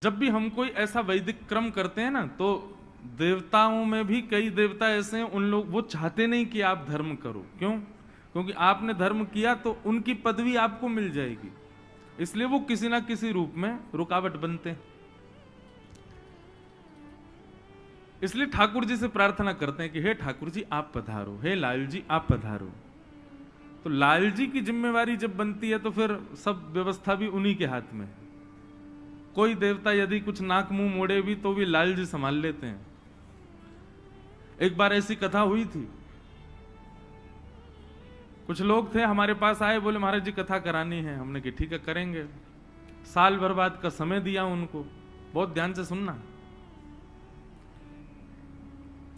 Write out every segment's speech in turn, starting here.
जब भी हम कोई ऐसा वैदिक क्रम करते हैं ना, तो देवताओं में भी कई देवता ऐसे हैं, उन लोग वो चाहते नहीं कि आप धर्म करो। क्यों? क्योंकि आपने धर्म किया तो उनकी पदवी आपको मिल जाएगी, इसलिए वो किसी ना किसी रूप में रुकावट बनते हैं। इसलिए ठाकुर जी से प्रार्थना करते हैं कि हे ठाकुर जी आप पधारो, हे लाल जी आप पधारो। तो लाल जी की जिम्मेवारी जब बनती है तो फिर सब व्यवस्था भी उन्हीं के हाथ में है। कोई देवता यदि कुछ नाक मुंह मोड़े भी तो भी लाल जी संभाल लेते हैं। एक बार ऐसी कथा हुई थी, कुछ लोग थे हमारे पास आए, बोले महाराज जी कथा करानी है। हमने कहा ठीक है करेंगे। साल भर बाद का समय दिया उनको, बहुत ध्यान से सुनना।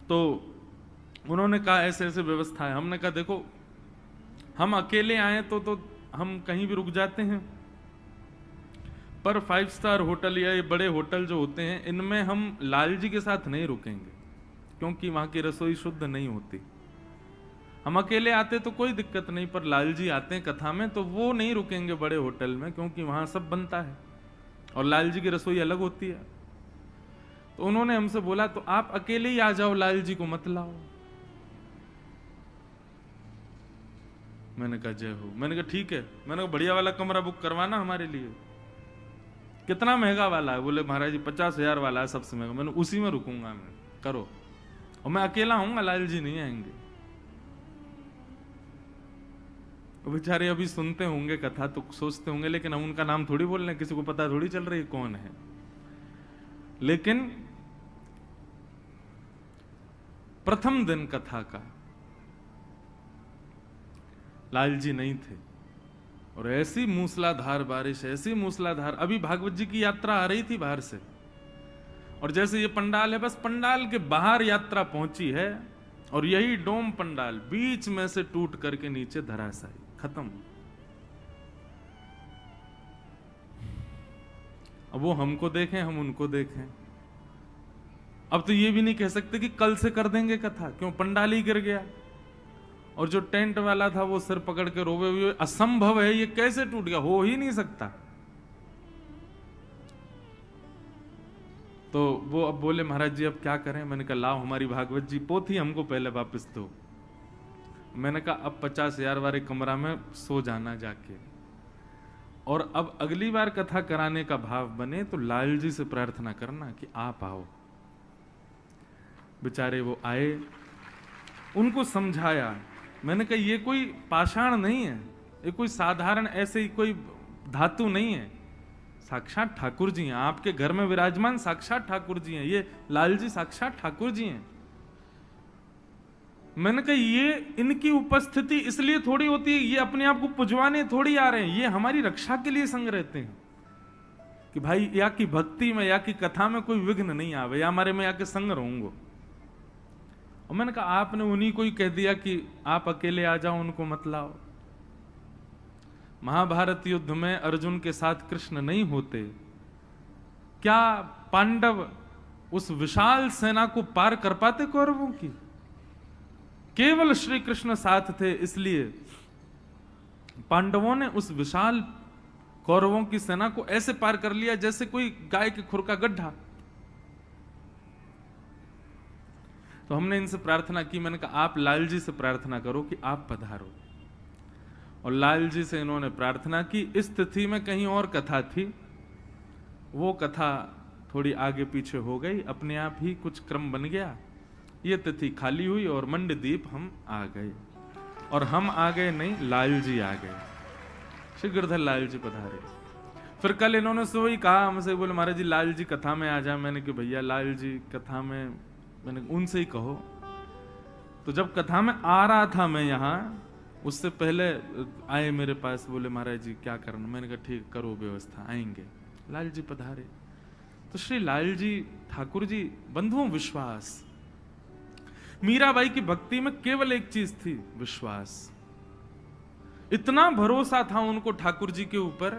तो उन्होंने कहा ऐसे ऐसे व्यवस्था है। हमने कहा देखो हम अकेले आए तो हम कहीं भी रुक जाते हैं, पर 5 स्टार होटल या ये बड़े होटल जो होते हैं इनमें हम लाल जी के साथ नहीं रुकेंगे, क्योंकि वहां की रसोई शुद्ध नहीं होती। हम अकेले आते तो कोई दिक्कत नहीं, पर लाल जी आते हैं कथा में तो वो नहीं रुकेंगे बड़े होटल में, क्योंकि वहां सब बनता है और लाल जी की रसोई अलग होती है। तो उन्होंने हमसे बोला तो आप अकेले ही आ जाओ, लाल जी को मत लाओ। मैंने कहा जय हो। मैंने कहा ठीक है। मैंने कहा बढ़िया वाला कमरा बुक करवाना हमारे लिए। कितना महंगा वाला है? बोले महाराज जी 50,000 वाला है सबसे महंगा। मैंने उसी में रुकूंगा मैं, करो। और मैं अकेला आऊंगा, लाल जी नहीं आएंगे। बेचारे अभी सुनते होंगे कथा तो सोचते होंगे लेकिन हम उनका नाम थोड़ी बोल रहे हैं, किसी को पता थोड़ी चल रही है कौन है। लेकिन प्रथम दिन कथा का लाल जी नहीं थे और ऐसी मूसलाधार बारिश, ऐसी मूसलाधार। अभी भागवत जी की यात्रा आ रही थी बाहर से, और जैसे ये पंडाल है बस पंडाल के बाहर यात्रा पहुंची है और यही डोम पंडाल बीच में से टूट करके नीचे धराशायी, खत्म। अब वो हमको देखें हम उनको देखें। अब तो ये भी नहीं कह सकते कि कल से कर देंगे कथा, क्यों? पंडाल ही गिर गया और जो टेंट वाला था वो सिर पकड़ के रोवे हुए, असंभव है, ये कैसे टूट गया, हो ही नहीं सकता। तो वो अब बोले महाराज जी अब क्या करें? मैंने कहा लाओ हमारी भागवत जी पोथी हमको पहले वापस दो। मैंने कहा अब 50,000 वाले कमरा में सो जाना जाके, और अब अगली बार कथा कराने का भाव बने तो लाल जी से प्रार्थना करना कि आप आओ। बेचारे वो आए, उनको समझाया। मैंने कहा ये कोई पाषाण नहीं है, ये कोई साधारण ऐसे ही कोई धातु नहीं है, साक्षात ठाकुर जी हैं, आपके घर में विराजमान साक्षात ठाकुर जी हैं, ये लाल जी साक्षात ठाकुर जी हैं। मैंने कहा ये इनकी उपस्थिति इसलिए थोड़ी होती है, ये अपने आप को पुजवाने थोड़ी आ रहे हैं, ये हमारी रक्षा के लिए संग रहते हैं कि भाई या की भक्ति में या की कथा में कोई विघ्न नहीं आवे, या हमारे में आके संग रहूंगो। और मैंने कहा आपने उन्हीं को ही कह दिया कि आप अकेले आ जाओ, उनको मत लाओ। महाभारत युद्ध में अर्जुन के साथ कृष्ण नहीं होते, क्या पांडव उस विशाल सेना को पार कर पाते कौरवों की? केवल श्री कृष्ण साथ थे, इसलिए पांडवों ने उस विशाल कौरवों की सेना को ऐसे पार कर लिया जैसे कोई गाय के खुर का गड्ढा। तो हमने इनसे प्रार्थना की। मैंने कहा आप लाल जी से प्रार्थना करो कि आप पधारो, और लाल जी से इन्होंने प्रार्थना की। इस तिथि में कहीं और कथा थी, वो कथा थोड़ी आगे पीछे हो गई, अपने आप ही कुछ क्रम बन गया। ये तिथि खाली हुई और मंडदीप हम आ गए, और हम आ गए नहीं, लाल जी आ गए। श्री गिरधर लाल जी पधारे। फिर कल इन्होंने से वही कहा हमसे, बोले महाराज जी लाल जी कथा में आ जाए। मैंने कहा भैया लाल जी कथा में, मैंने उनसे ही कहो। तो जब कथा में आ रहा था मैं यहाँ, उससे पहले आए मेरे पास, बोले महाराज जी क्या करना? मैंने कहा ठीक करो व्यवस्था, आएंगे। लाल जी पधारे। तो श्री लाल जी ठाकुर जी, बंधुओं विश्वास। मीराबाई की भक्ति में केवल एक चीज थी, विश्वास। इतना भरोसा था उनको ठाकुर जी के ऊपर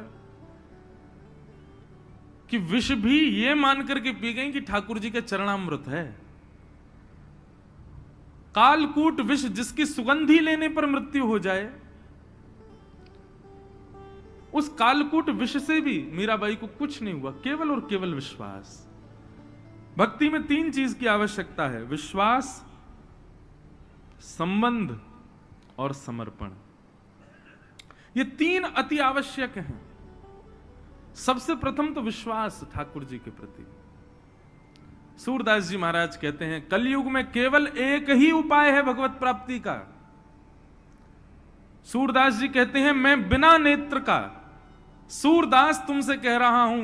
कि विष भी ये मान करके पी गई कि ठाकुर जी के चरणामृत है। कालकूट विष जिसकी सुगंधी लेने पर मृत्यु हो जाए, उस कालकूट विष से भी मीराबाई को कुछ नहीं हुआ, केवल और केवल विश्वास। भक्ति में 3 चीज की आवश्यकता है, विश्वास, संबंध और समर्पण। ये 3 अति आवश्यक हैं। सबसे प्रथम तो विश्वास ठाकुर जी के प्रति। सूरदास जी महाराज कहते हैं, कलयुग में केवल एक ही उपाय है भगवत प्राप्ति का। सूरदास जी कहते हैं, मैं बिना नेत्र का सूरदास तुमसे कह रहा हूं,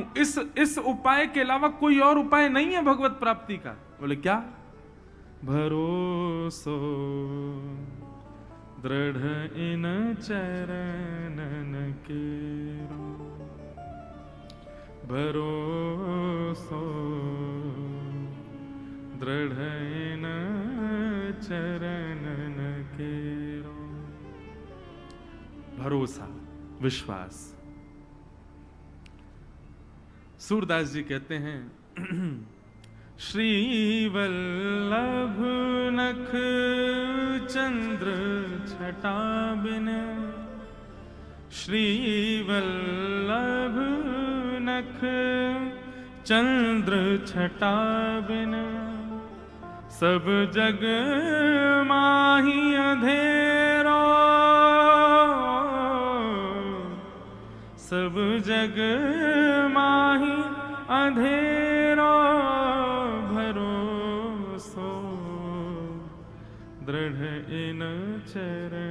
इस उपाय के अलावा कोई और उपाय नहीं है भगवत प्राप्ति का। बोले क्या? भरोसो दृढ़ इन चरणन केरो, भरोसो दृढ़ इन चरणन केरो। भरोसा, विश्वास। सूरदास जी कहते हैं, श्री वल्लभ नख चंद्र छटा बिन, श्री वल्लभ नख चंद्र छटा बिन, सब जग माही अंधेरो, सब जग माही अंधेरो, भरोसो दृढ़ इन चरण